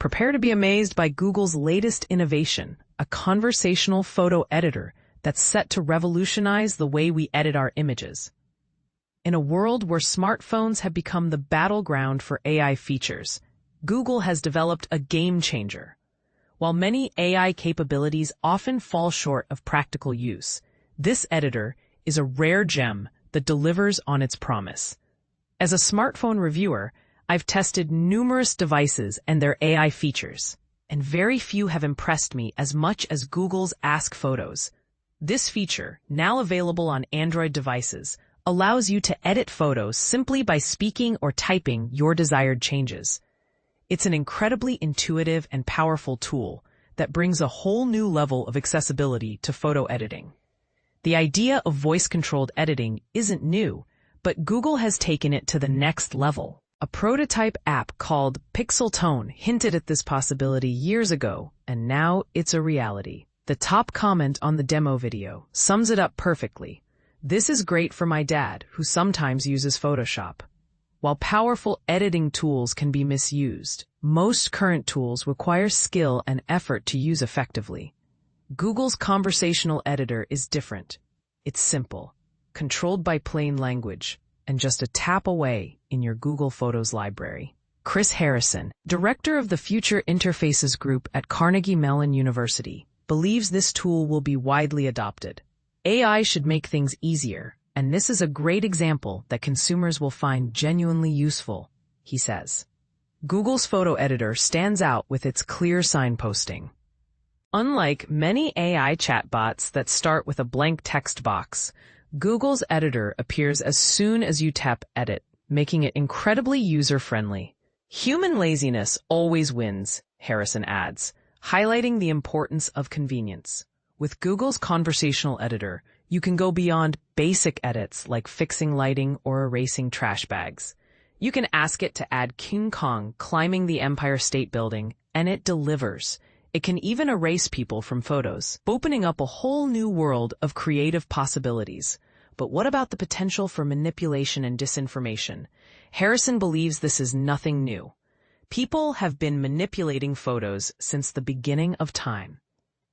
Prepare to be amazed by Google's latest innovation, a conversational photo editor that's set to revolutionize the way we edit our images. In a world where smartphones have become the battleground for AI features, Google has developed a game changer. While many AI capabilities often fall short of practical use, this editor is a rare gem that delivers on its promise. As a smartphone reviewer, I've tested numerous devices and their AI features, and very few have impressed me as much as Google's Ask Photos. This feature, now available on Android devices, allows you to edit photos simply by speaking or typing your desired changes. It's an incredibly intuitive and powerful tool that brings a whole new level of accessibility to photo editing. The idea of voice-controlled editing isn't new, but Google has taken it to the next level. A prototype app called Pixel Tone hinted at this possibility years ago, and now it's a reality. The top comment on the demo video sums it up perfectly. "This is great for my dad, who sometimes uses Photoshop." While powerful editing tools can be misused, most current tools require skill and effort to use effectively. Google's conversational editor is different. It's simple, controlled by plain language, and just a tap away in your Google Photos library. Chris Harrison, director of the Future Interfaces Group at Carnegie Mellon University, believes this tool will be widely adopted. AI should make things easier, and this is a great example that consumers will find genuinely useful, he says. Google's photo editor stands out with its clear signposting. Unlike many AI chatbots that start with a blank text box, Google's editor appears as soon as you tap Edit, making it incredibly user-friendly. Human laziness always wins, Harrison adds, highlighting the importance of convenience. With Google's conversational editor, you can go beyond basic edits like fixing lighting or erasing trash bags. You can ask it to add King Kong climbing the Empire State Building, and it delivers. It can even erase people from photos, opening up a whole new world of creative possibilities. But what about the potential for manipulation and disinformation? Harrison believes this is nothing new. People have been manipulating photos since the beginning of time.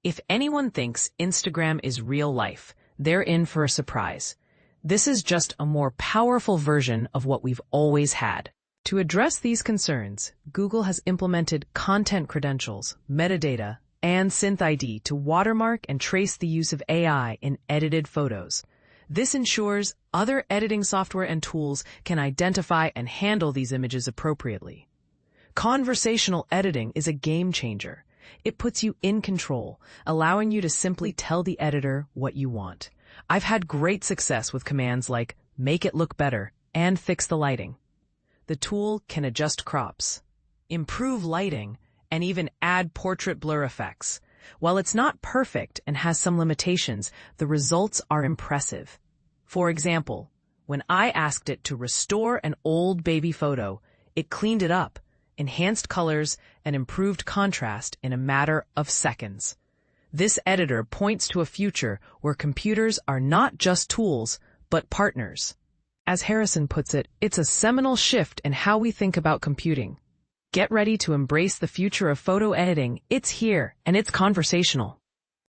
If anyone thinks Instagram is real life, they're in for a surprise. This is just a more powerful version of what we've always had. To address these concerns, Google has implemented content credentials, metadata, and SynthID to watermark and trace the use of AI in edited photos. This ensures other editing software and tools can identify and handle these images appropriately. Conversational editing is a game changer. It puts you in control, allowing you to simply tell the editor what you want. I've had great success with commands like make it look better and fix the lighting. The tool can adjust crops, improve lighting, and even add portrait blur effects. While it's not perfect and has some limitations, the results are impressive. For example, when I asked it to restore an old baby photo, it cleaned it up, enhanced colors, and improved contrast in a matter of seconds. This editor points to a future where computers are not just tools, but partners. As Harrison puts it, it's a seminal shift in how we think about computing. Get ready to embrace the future of photo editing. It's here, and it's conversational.